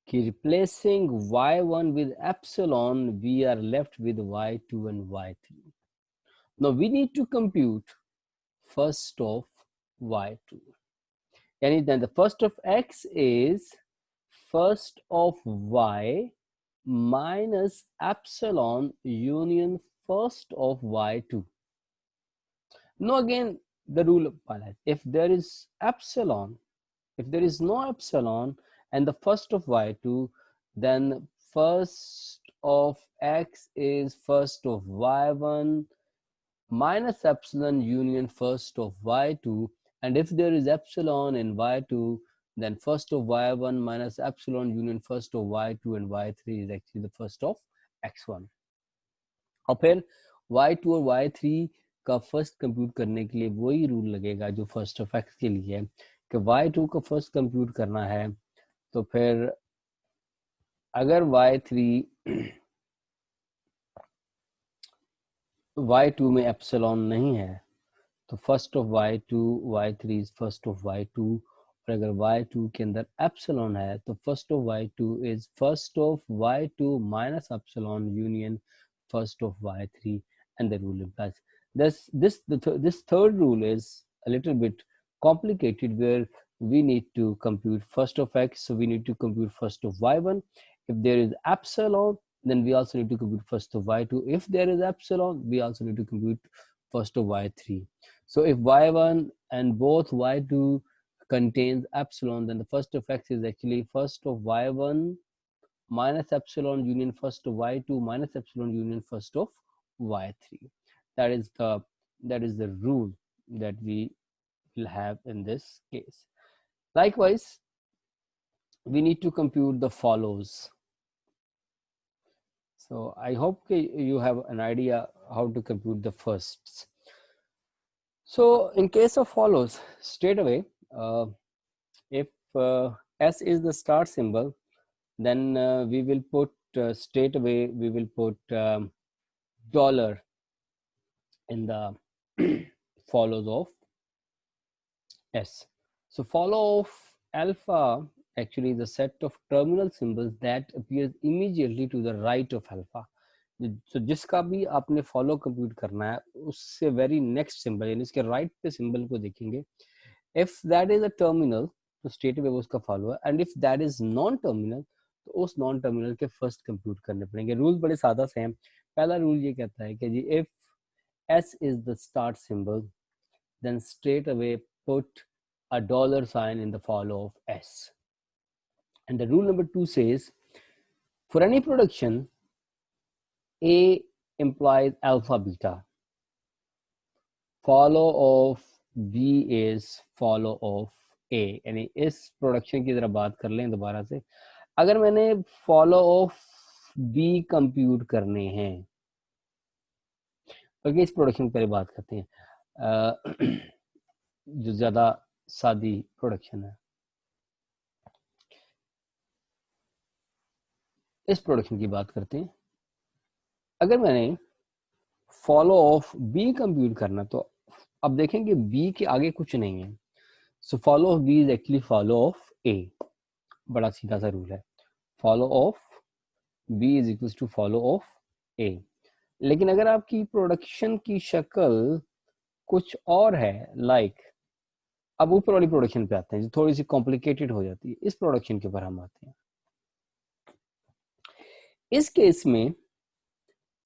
S1: कि replacing y1 with epsilon, we are left with y2 and y3. Now we need to compute first of y2. Yani then the first of x is first of y minus epsilon union first of y2. Now again the rule applies. If there is epsilon, if there is no epsilon and the first of y2, then first of x is first of y1 minus epsilon union first of y2, and if there is epsilon in y2, then first of y1 minus epsilon union first of y2 and y3 is actually the first of x1. और फिर y2 और y3 का first compute करने के लिए वही rule लगेगा जो फर्स्ट ऑफ x के लिए है कि y2 को फर्स्ट कंप्यूट करना है तो फिर अगर y2 में एप्सिलॉन नहीं है तो first of y2 y3 is first of y2, और अगर y2 के अंदर एप्सिलॉन है तो first of y2 is first of y2 minus epsilon union first of y3, and the rule implies this third rule is a little bit complicated, where we need to compute first of x, so we need to compute first of y1. If there is epsilon, then we also need to compute first of y2. If there is epsilon, we also need to compute first of y3. So if y1 and both y2 contains epsilon, then the first of x is actually first of y1 minus epsilon union first of y2 minus epsilon union first of y3. That is the rule that we will have in this case. Likewise, we need to compute the follows. So I hope you have an idea how to compute the firsts. So in case of follows, straight away, if s is the start symbol, then we will put straight away we will put dollar in the follows of s. So follow of alpha actually is a set of terminal symbols that appears immediately to the right of alpha. So जिसका भी आपने follow compute करना है उससे very next symbol यानी इसके right पे symbol को देखेंगे. If that is a terminal तो स्ट्रेट अवे वो उसका फॉलो है, and if that is non terminal तो उस नॉन टर्मिनल के फर्स्ट कंप्यूट करने पड़ेंगे. रूल बड़े सादा से हैं. पहला रूल ये कहता है कि जी if S is the start symbol, then straight away put a dollar sign in the follow of S. And the rule number 2 says, for any production, A implies alpha beta. Follow of B is follow of A. यानी इस production की तरह बात कर लें दोबारा से, अगर मैंने फॉलो ऑफ B कंप्यूट करने हैं, बल्कि इस प्रोडक्शन पर बात करते हैं जो ज्यादा सादी प्रोडक्शन है, इस प्रोडक्शन की बात करते हैं। अगर मैंने फॉलो ऑफ बी कंप्यूट करना, तो अब देखेंगे बी के आगे कुछ नहीं है, so follow of B is actually follow of A. बड़ा सीधा सा रूल है, follow of B is equal to follow of A. लेकिन अगर आपकी प्रोडक्शन की शक्ल कुछ और है, लाइक अब ऊपर वाली प्रोडक्शन पे आते हैं जो थोड़ी सी कॉम्प्लिकेटेड हो जाती है, इस प्रोडक्शन के ऊपर हम आते हैं। इस केस में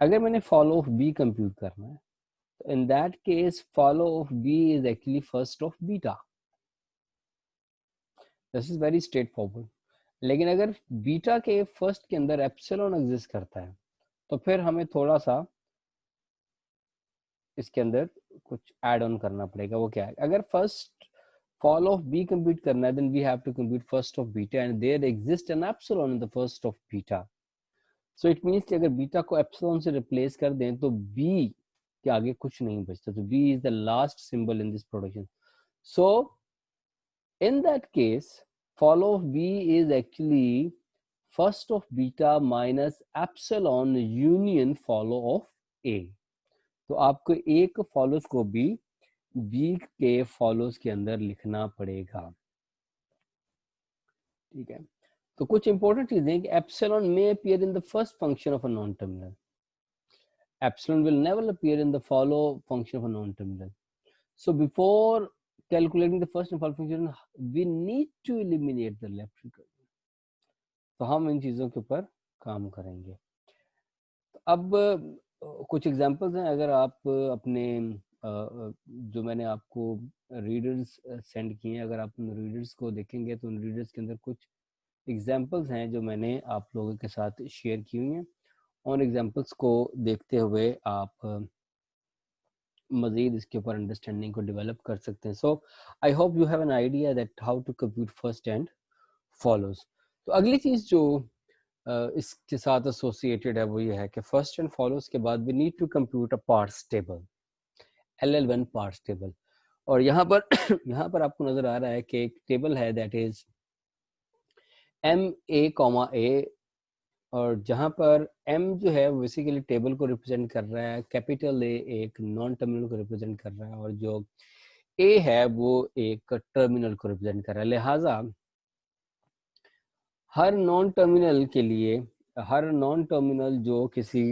S1: अगर मैंने फॉलो ऑफ बी कंप्यूट करना है, तो in that case follow of B is actually first of beta. This is very straightforward. लेकिन अगर बीटा के फर्स्ट के अंदर एप्सिलॉन एग्जिस्ट करता है, तो फिर हमें थोड़ा सा इसके अंदर कुछ ऐड ऑन करना पड़ेगा। वो क्या है, अगर first follow of B compute करना है, then we have to compute first of beta and there exist an epsilon in the first of beta. So it means कि अगर बीटा को एप्सिलॉन से रिप्लेस कर दें तो बी के आगे कुछ नहीं बचता, तो B is the last symbol in this production. So in that case follow of B is actually first of beta minus epsilon union follow of A. तो आपको एक फॉलोज को भी बी के फॉलोज के अंदर लिखना पड़ेगा, ठीक है। तो कुछ इंपॉर्टेंट चीजें कि एप्सिलॉन में appear in the first function of a non terminal, epsilon will never appear in the follow function of a non-terminal. So before calculating the first and follow function, we need to eliminate the left recursion. तो हम इन चीज़ों के ऊपर काम करेंगे। तो अब कुछ एग्जांपल्स हैं, अगर आप अपने जो मैंने आपको रीडर्स सेंड किए हैं, अगर आप उन रीडर्स को देखेंगे तो उन रीडर्स के अंदर कुछ एग्जांपल्स हैं जो मैंने आप लोगों के साथ शेयर की हुई हैं। और एग्जांपल्स को देखते हुए आप मजीद इसके ऊपर अंडरस्टैंडिंग को डेवलप कर सकते हैं। So I hope you have an idea that how to compute first and follows. तो अगली चीज़ जो इसके साथ एसोसिएटेड है वो ये है कि फर्स्ट एंड फॉलोज के बाद we need to compute a parse table, LL1 parse table. और यहाँ पर यहाँ पर आपको नजर आ रहा है कि एक टेबल है दैट इज MA, और जहाँ पर M जो है वो बेसिकली टेबल को रिप्रेजेंट कर रहा है, कैपिटल A एक नॉन टर्मिनल को रिप्रेजेंट कर रहा है, और जो A है वो एक टर्मिनल को रिप्रेजेंट कर रहा है। लिहाजा हर नॉन टर्मिनल के लिए, हर नॉन टर्मिनल जो किसी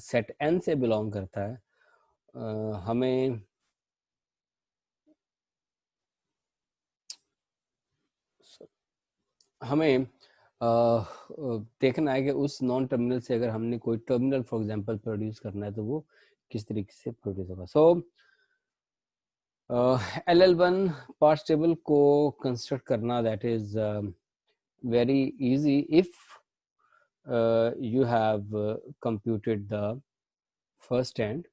S1: सेट N से बिलोंग करता है, हमें देखना है कि उस नॉन टर्मिनल से अगर हमने कोई टर्मिनल फॉर एग्जांपल प्रोड्यूस करना है तो वो किस तरीके से प्रोड्यूस होगा। सो LL1 पार्ट्स टेबल को कंस्ट्रक्ट करना that is very easy if you have computed the first and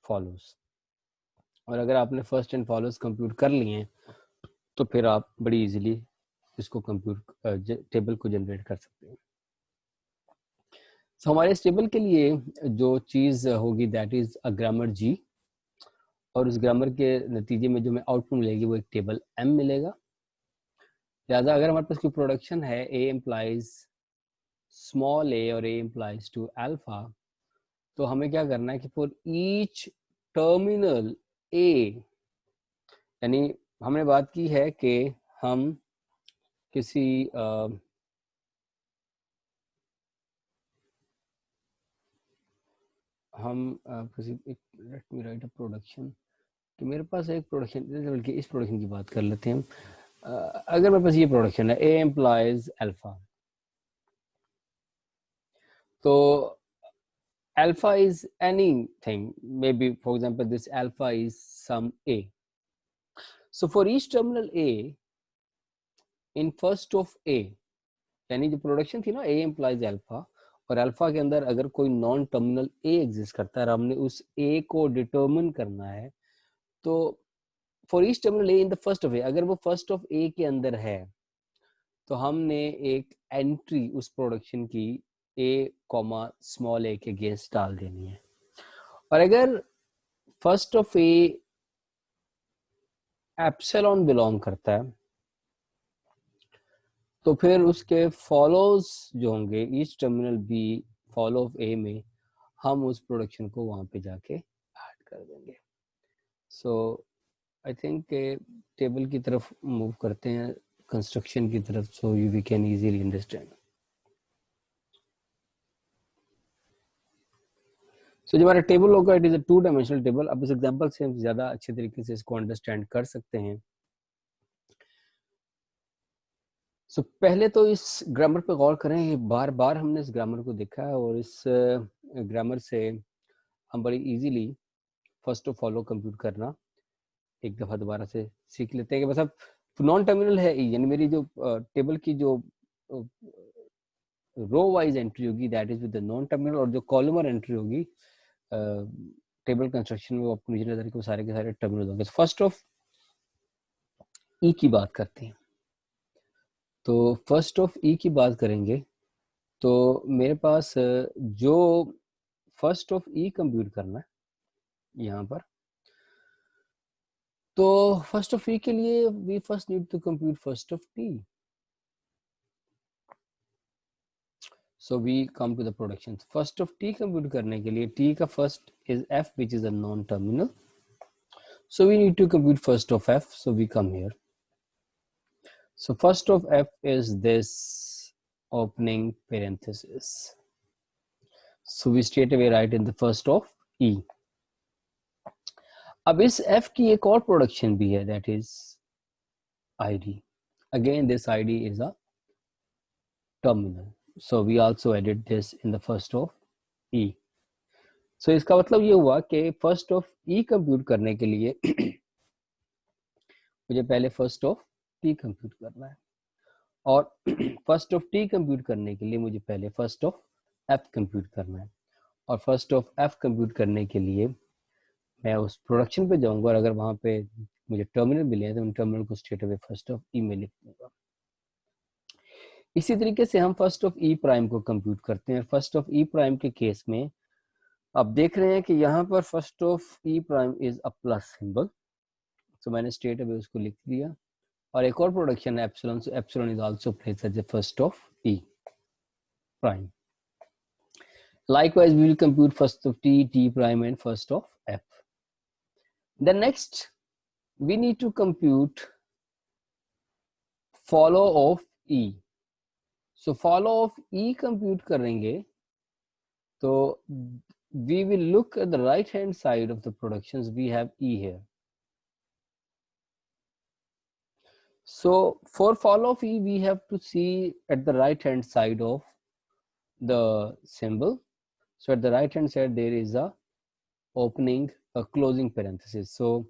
S1: follows। और अगर आपने फर्स्ट एंड फॉलोज कंप्यूट कर लिए हैं तो फिर आप बड़ी इजीली इसको कंप्यूट टेबल को जनरेट कर सकते हैं। So, हमारे इस टेबल के लिए जो चीज़ होगी that is a grammar G, और उस ग्रामर के नतीजे में जो हमें आउटपुट मिलेगी वो एक टेबल M मिलेगा। लिहाजा अगर हमारे पास कोई प्रोडक्शन है A implies स्मॉल a और A implies to alpha, तो हमें क्या करना है कि फॉर ईच टर्मिनल A, यानी हमने बात की है कि हम किसी let me right a production, कि मेरे पास एक प्रोडक्शन, बल्कि इस प्रोडक्शन की बात कर लेते हैं हम। अगर मेरे पास ये प्रोडक्शन है A implies alpha, तो alpha is anything, maybe for example this alpha is some a. So for each terminal a, in first of a, यानी जो प्रोडक्शन थी ना a implies alpha, और अल्फा के अंदर अगर कोई नॉन टर्मिनल a एग्जिस्ट करता है और हमने उस a को डिटरमिन करना है, तो for each terminal a in the first of a, अगर वो फर्स्ट ऑफ a के अंदर है तो हमने एक एंट्री उस प्रोडक्शन की a कॉमा स्मॉल a के अगेंस्ट डाल देनी है। और अगर first of a epsilon belong करता है तो फिर उसके फॉलोज जो होंगे each terminal B follow of A में, हम उस प्रोडक्शन को वहां पे जाके ऐड कर देंगे। सो आई थिंक टेबल की तरफ मूव करते हैं, कंस्ट्रक्शन की तरफ, so you we can easily understand. So जो हमारा टेबल होगा it is a 2 dimensional table. अब इस एग्जांपल से हम ज्यादा अच्छे तरीके से इसको अंडरस्टैंड कर सकते हैं। सो पहले तो इस ग्रामर पे गौर करें, बार बार हमने इस ग्रामर को देखा है और इस ग्रामर से हम बड़ी easily first of follow compute करना एक दफा दोबारा से सीख लेते हैं कि बस अब नॉन टर्मिनल है, यानी मेरी जो टेबल की जो रो वाइज एंट्री होगी that is with the non terminal, और जो कॉलमर एंट्री होगी टेबल कंस्ट्रक्शन में वो आपको मुझे नजर के सारे के सारे टर्मिनल होंगे। फर्स्ट ऑफ ई की बात करते हैं, तो फर्स्ट ऑफ ई की बात करेंगे तो मेरे पास जो फर्स्ट ऑफ ई कंप्यूट करना है यहाँ पर, तो फर्स्ट ऑफ ई के लिए we first need to compute first of T. So we come to the production. First of T compute करने के लिए टी का first is F which is a non terminal, so we need to compute first of f, so we come here। So first of f is this opening parenthesis, so we straight away write in the first of e। अब इस f की एक और production भी है that is id, again this id is a terminal, so we also added this in the first of e। so इसका मतलब ये हुआ कि फर्स्ट ऑफ e कंप्यूट करने के लिए मुझे पहले फर्स्ट ऑफ t कंप्यूट करना है, और फर्स्ट ऑफ टी कंप्यूट करने के लिए मुझे पहले फर्स्ट ऑफ एफ कंप्यूट करना है, और फर्स्ट ऑफ एफ कंप्यूट करने के लिए मैं उस प्रोडक्शन पे जाऊंगा और अगर वहां पे मुझे टर्मिनल मिले हैं तो उन टर्मिनल को स्ट्रेट अवे फर्स्ट ऑफ ई में लिख दूंगा। इसी तरीके से हम फर्स्ट ऑफ ई प्राइम को कंप्यूट करते हैं। फर्स्ट ऑफ ई प्राइम के केस में अब देख रहे हैं कि यहाँ पर first of E prime is a plus symbol, तो मैंने स्ट्रेट अवे उसको लिख दिया। और एक और प्रोडक्शन है epsilon, so epsilon is also placed as the first of E prime। Likewise, we will compute first of t, t prime, and first of f. Then next, we need to compute follow of e। So follow of e compute करेंगे तो we will look at the right hand side of the productions, we have e here। So for follow of e, we have to see at the right hand side of the symbol। So at the right hand side there is a opening, a closing parenthesis, so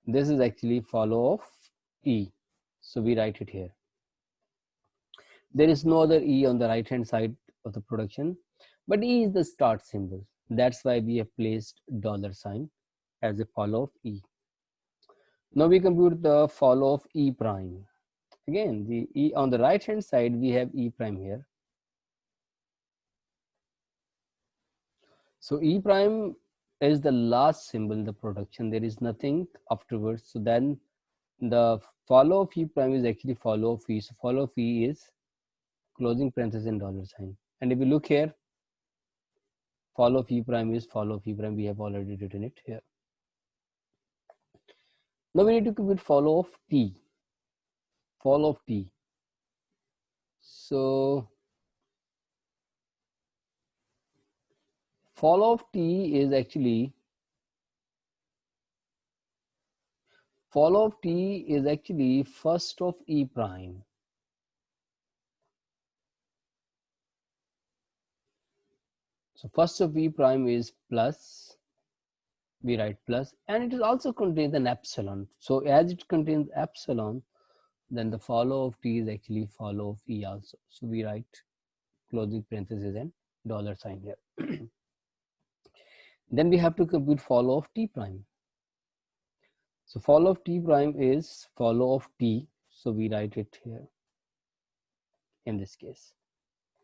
S1: this is actually follow of e, so we write it here। There is no other e on the right hand side of the production, but e is the start symbol, that's why we have placed $sign as a follow of e। Now we compute the follow of e prime। Again, the e on the right hand side we have e prime here, so e prime is the last symbol in the production, there is nothing afterwards, so then the follow of e prime is actually follow of e, so follow of e is closing parenthesis and $sign। And if you look here, follow of e prime is follow of e prime, we have already written it here। Now we need to compute follow of t, follow of t। So follow of t is actually first of e prime, So first of V prime is plus, we write plus, and it is also contains an epsilon. So as it contains epsilon, then the follow of T is actually follow of E also. So we write closing parenthesis and dollar sign here. Then we have to compute follow of T prime. So follow of T prime is follow of T. So we write it here in this case.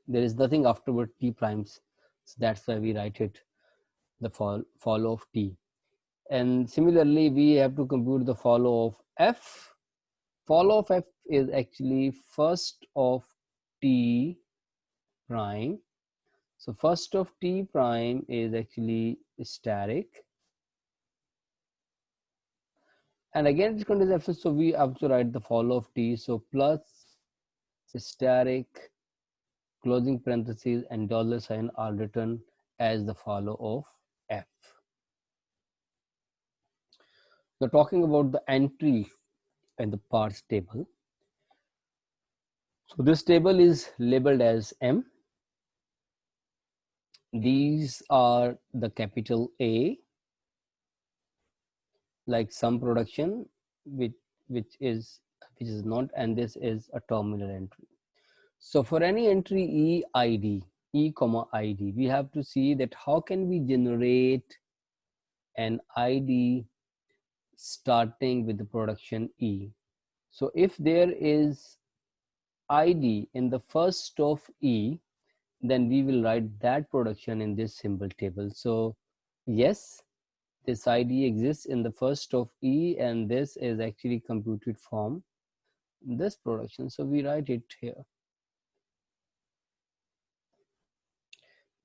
S1: There is nothing afterward T primes. So that's why we write it the follow of T. And similarly, we have to compute the follow of F. Follow of F is actually first of T prime. So first of T prime is actually steric. And again, it contains epsilon, so we have to write the follow of T. So plus steric, closing parentheses, and dollar sign are written as the follow of F. So talking about the entry in the parts table. So this table is labeled as M. These are the capital A, like sum production, which is not, and this is a terminal entry. So for any entry E comma ID, we have to see that how can we generate an ID starting with the production E. So if there is ID in the first of E, then we will write that production in this symbol table. So yes, this ID exists in the first of E, and this is actually computed from this production. So we write it here.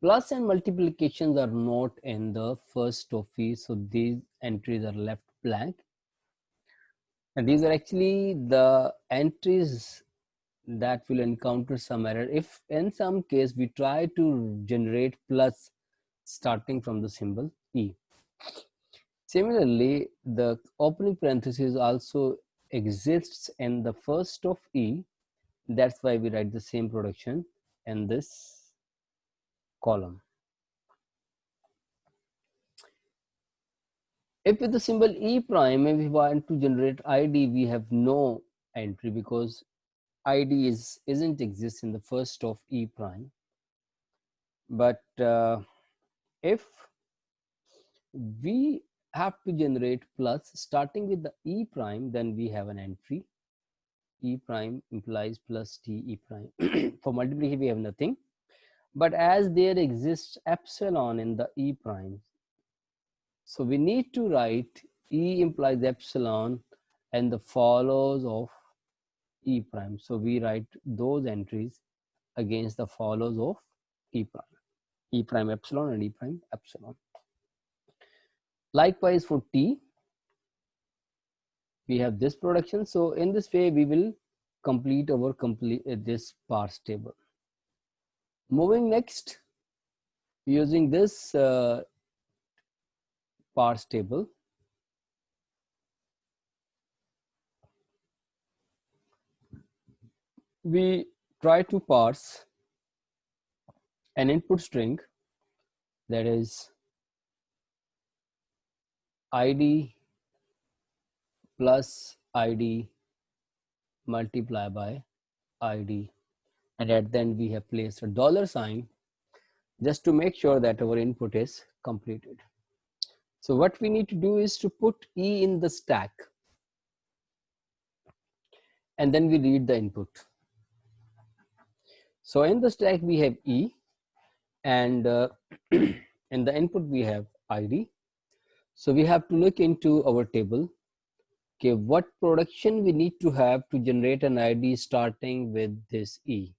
S1: Plus and multiplications are not in the first of E, so these entries are left blank. And these are actually the entries that will encounter some error if in some case we try to generate plus starting from the symbol E. Similarly, the opening parenthesis also exists in the first of E. That's why we write the same production in this column. If with the symbol E prime, if we want to generate ID, we have no entry because ID isn't exist in the first of E prime. But if we have to generate plus starting with the E prime, then we have an entry. E prime implies plus T E prime. For multiplication, we have nothing. But as there exists epsilon in the E prime, so we need to write E implies epsilon and the follows of E prime. So we write those entries against the follows of E prime epsilon and E prime epsilon. Likewise for T, we have this production. So in this way, we will complete this parts table. Moving next, using this parts table, we try to parse an input string that is ID plus ID multiplied by ID, and at the end we have placed a dollar sign just to make sure that our input is completed. So what we need to do is to put E in the stack, and then we read the input. So in the stack we have E, and in the input we have ID. So we have to look into our table. Okay, what production we need to have to generate an ID starting with this E.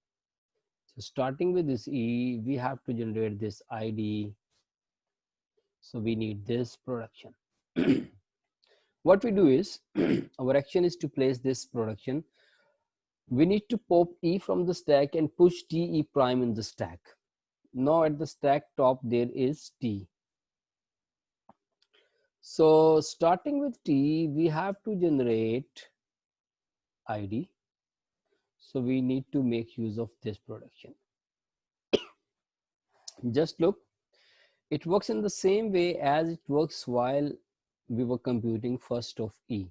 S1: So starting with this E, we have to generate this ID. So we need this production. What we do is, our action is to place this production. We need to pop E from the stack and push T E prime in the stack. Now at the stack top, there is T. So starting with T, we have to generate ID. So we need to make use of this production. Just look, It works in the same way as it works while we were computing first of E.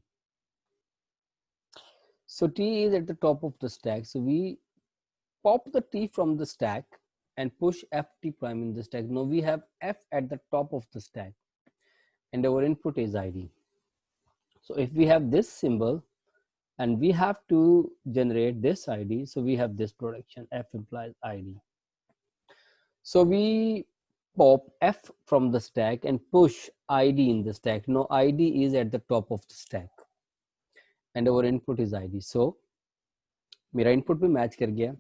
S1: So T is at the top of the stack. So we pop the T from the stack and push Ft prime in the stack. Now we have F at the top of the stack and our input is ID. So if we have this symbol and we have to generate this ID, so we have this production, F implies ID. So we pop F from the stack and push ID in the stack. Now ID is at the top of the stack and our input is ID. So मेरा input भी match कर गया,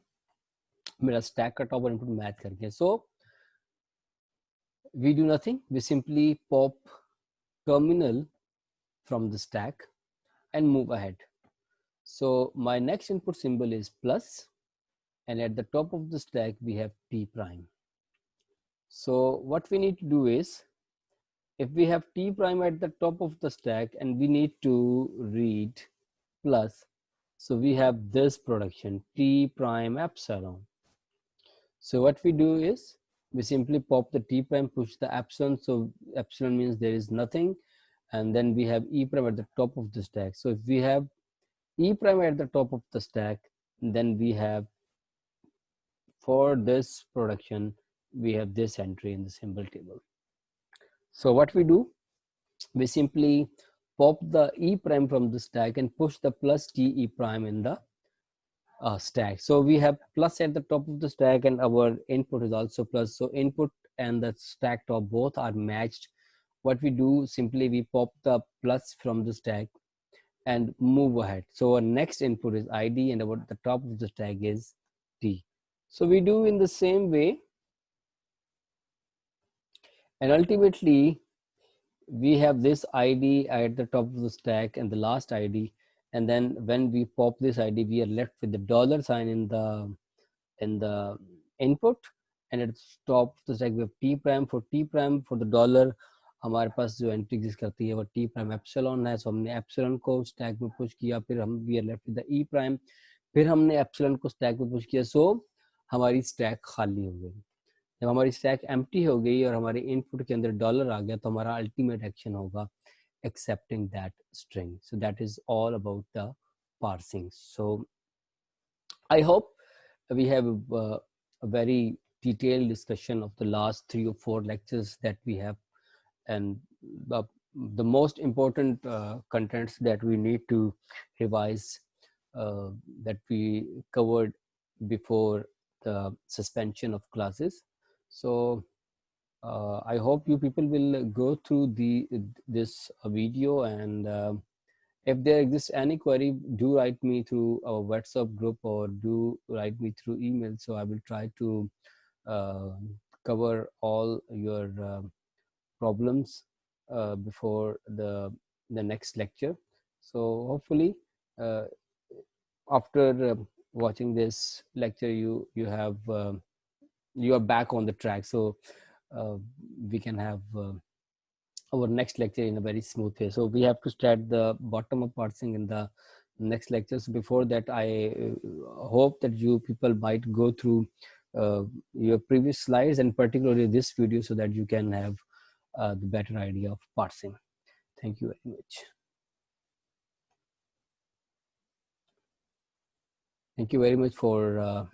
S1: मेरा stack का top और input match कर गया. So we do nothing, we simply pop terminal from the stack and move ahead. So my next input symbol is plus, and at the top of the stack we have T prime. So what we need to do is, if we have T prime at the top of the stack and we need to read plus, so we have this production T prime epsilon. So what we do is we simply pop the T prime, push the epsilon, so epsilon means there is nothing, and then we have E prime at the top of the stack. So if we have E prime at the top of the stack, then we have, for this production, we have this entry in the symbol table. So what we do, we simply pop the E prime from the stack and push the plus T E prime in the stack. So we have plus at the top of the stack and our input is also plus. So input and the stack top both are matched. What we do, simply we pop the plus from the stack and move ahead. So our next input is ID and our the top of the stack is T. So we do in the same way, and ultimately we have this ID at the top of the stack and the last ID, and then when we pop this ID, we are left with the dollar sign in the input, and at the top of the stack we have T prime. For T prime, for the dollar, हमारे पास जो entry exist करती है वो T prime epsilon है. सो हमने epsilon को stack में push किया, फिर हम we are left with the E prime, फिर हमने epsilon को स्टैक में पुश किया. सो हमारी स्टैक खाली हो गई. जब हमारी स्टैक एम्प्टी हो गई और हमारे इनपुट के अंदर डॉलर आ गया, तो हमारा अल्टीमेट एक्शन होगा accepting that string. So that is all about the parsing. So I hope we have a very detailed discussion of the last 3 or 4 lectures that we have, and the most important contents that we need to revise, that we covered before the suspension of classes. So I hope you people will go through this video, and if there exists any query, do write me through our WhatsApp group or do write me through email. So I will try to cover all your problems before the next lecture. So hopefully after watching this lecture, you have you are back on the track. So we can have our next lecture in a very smooth way. So we have to start the bottom up parsing in the next lectures. Before that, I hope that you people might go through your previous slides and particularly this video, so that you can have the better idea of parsing. Thank you very much. Thank you very much for